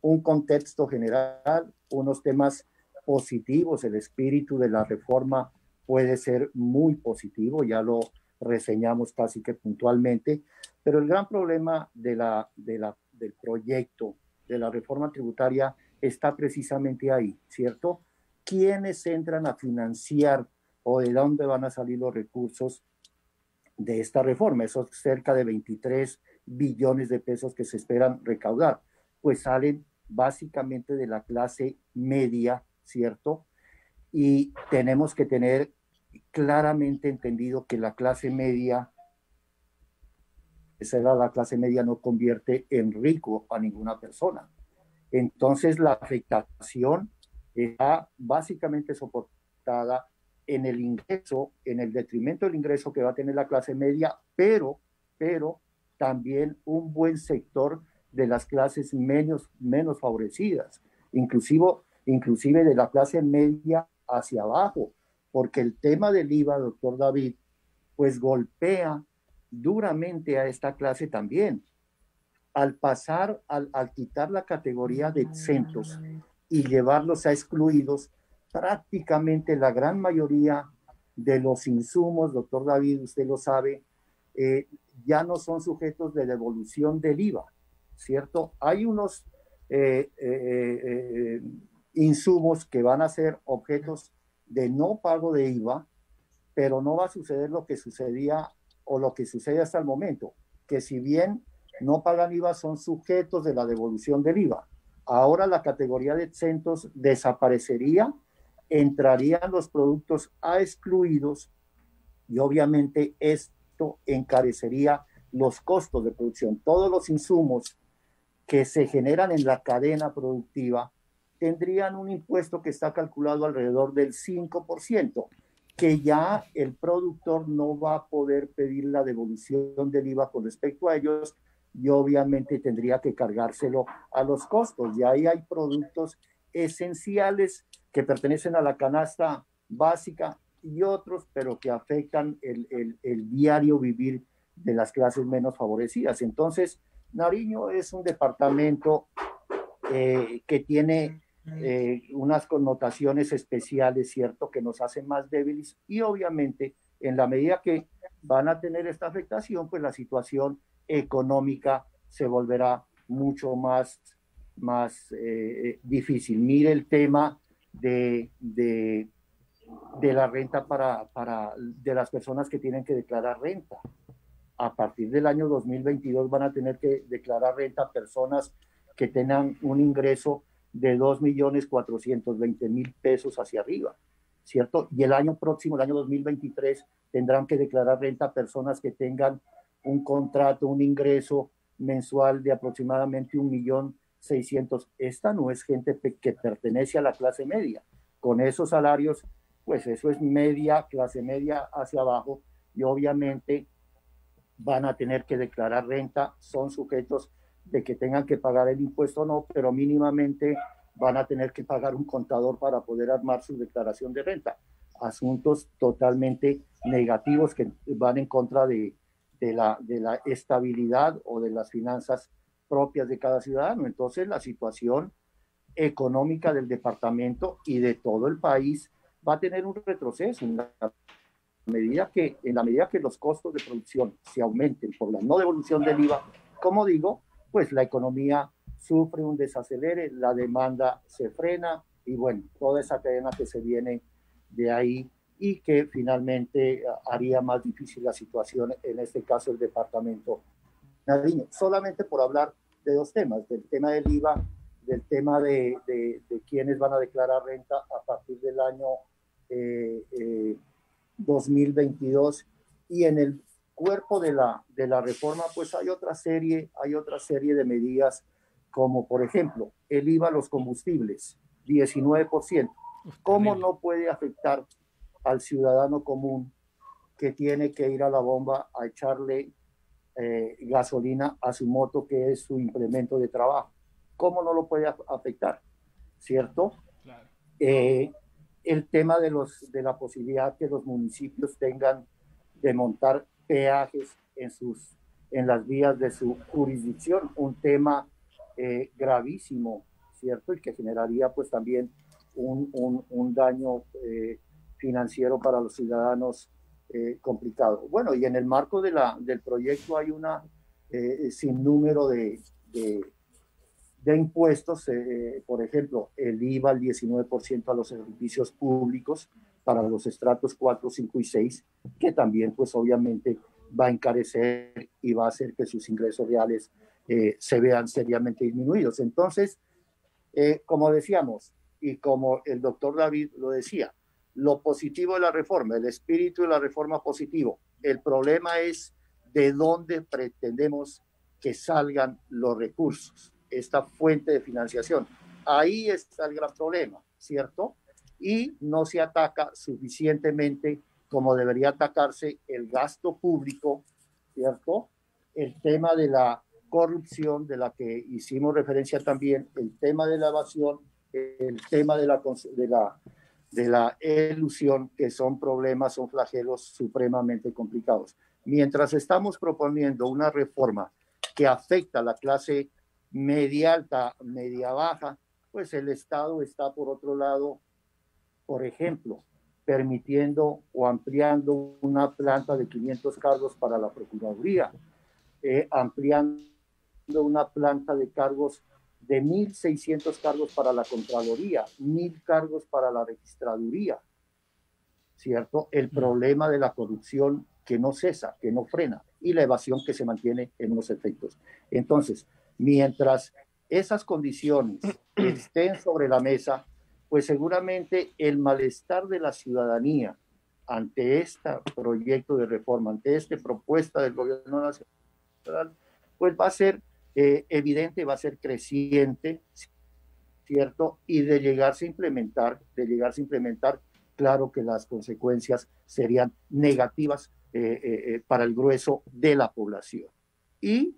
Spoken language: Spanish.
un contexto general, unos temas positivos. El espíritu de la reforma puede ser muy positivo, ya lo reseñamos casi que puntualmente, pero el gran problema del proyecto de la reforma tributaria está precisamente ahí, ¿cierto? ¿Quiénes entran a financiar o de dónde van a salir los recursos de esta reforma? Esos cerca de 23 billones de pesos que se esperan recaudar, pues salen básicamente de la clase media, ¿cierto? Y tenemos que tener claramente entendido que la clase media, esa era la clase media, no convierte en rico a ninguna persona. Entonces la afectación está básicamente soportada en el ingreso, en el detrimento del ingreso que va a tener la clase media, pero también un buen sector de las clases menos favorecidas, inclusive de la clase media hacia abajo, porque el tema del IVA, doctor David, pues golpea duramente a esta clase también. Al quitar la categoría de exentos y llevarlos a excluidos, prácticamente la gran mayoría de los insumos, doctor David, usted lo sabe, ya no son sujetos de devolución del IVA, ¿cierto? Hay unos eh, eh, eh, insumos que van a ser objetos de no pago de IVA, pero no va a suceder lo que sucedía o lo que sucede hasta el momento, que si bien no pagan IVA, son sujetos de la devolución del IVA. Ahora la categoría de exentos desaparecería, entrarían los productos a excluidos y obviamente esto encarecería los costos de producción. Todos los insumos que se generan en la cadena productiva tendrían un impuesto que está calculado alrededor del 5%, que ya el productor no va a poder pedir la devolución del IVA con respecto a ellos y obviamente tendría que cargárselo a los costos. Y ahí hay productos esenciales que pertenecen a la canasta básica y otros, pero que afectan el diario vivir de las clases menos favorecidas. Entonces, Nariño es un departamento que tiene unas connotaciones especiales, ¿cierto?, que nos hacen más débiles y obviamente en la medida que van a tener esta afectación, pues la situación económica se volverá mucho más difícil. Mire el tema de la renta de las personas que tienen que declarar renta. A partir del año 2022 van a tener que declarar renta personas que tengan un ingreso de 2.420.000 pesos hacia arriba, ¿cierto? Y el año próximo, el año 2023, tendrán que declarar renta personas que tengan un contrato, un ingreso mensual de aproximadamente 1.600.000. Esta no es gente que pertenece a la clase media. Con esos salarios, pues eso es media, clase media hacia abajo, y obviamente van a tener que declarar renta, son sujetos de que tengan que pagar el impuesto o no, pero mínimamente van a tener que pagar un contador para poder armar su declaración de renta. Asuntos totalmente negativos que van en contra de la estabilidad o de las finanzas propias de cada ciudadano. Entonces, la situación económica del departamento y de todo el país va a tener un retroceso en la medida que los costos de producción se aumenten por la no devolución del IVA, como digo, pues la economía sufre un desacelere, la demanda se frena y bueno, toda esa cadena que se viene de ahí y que finalmente haría más difícil la situación, en este caso el departamento Nariño. Solamente por hablar de dos temas, del tema del IVA, del tema de quienes van a declarar renta a partir del año 2022 y en el cuerpo de la reforma pues hay otra serie de medidas como por ejemplo el IVA a los combustibles 19%. ¿Cómo no puede afectar al ciudadano común que tiene que ir a la bomba a echarle gasolina a su moto, que es su implemento de trabajo? ¿Cómo no lo puede afectar? ¿Cierto? Claro. Eh, el tema de la posibilidad que los municipios tengan de montar peajes en las vías de su jurisdicción, un tema gravísimo, ¿cierto? Y que generaría pues también un daño financiero para los ciudadanos complicado. Bueno, y en el marco del proyecto hay una sinnúmero de impuestos, por ejemplo, el IVA al 19% a los servicios públicos para los estratos 4, 5 y 6, que también pues obviamente va a encarecer y va a hacer que sus ingresos reales se vean seriamente disminuidos. Entonces, como decíamos, y como el doctor David lo decía, lo positivo de la reforma, el espíritu de la reforma positivo. El problema es de dónde pretendemos que salgan los recursos, esta fuente de financiación. Ahí está el gran problema, ¿cierto? Y no se ataca suficientemente como debería atacarse el gasto público, ¿cierto? El tema de la corrupción, de la que hicimos referencia también, el tema de la evasión, el tema de la elusión, que son problemas, son flagelos supremamente complicados. Mientras estamos proponiendo una reforma que afecta a la clase media alta, media baja, pues el Estado está por otro lado, por ejemplo, permitiendo o ampliando una planta de 500 cargos para la Procuraduría, ampliando una planta de cargos de 1.600 cargos para la Contraloría, 1.000 cargos para la Registraduría, ¿cierto? El problema de la corrupción que no cesa, que no frena, y la evasión que se mantiene en unos efectos. Entonces, mientras esas condiciones estén sobre la mesa, pues seguramente el malestar de la ciudadanía ante este proyecto de reforma, ante esta propuesta del gobierno nacional, pues va a ser evidente, va a ser creciente, ¿cierto? Y de llegarse a implementar, claro que las consecuencias serían negativas para el grueso de la población. Y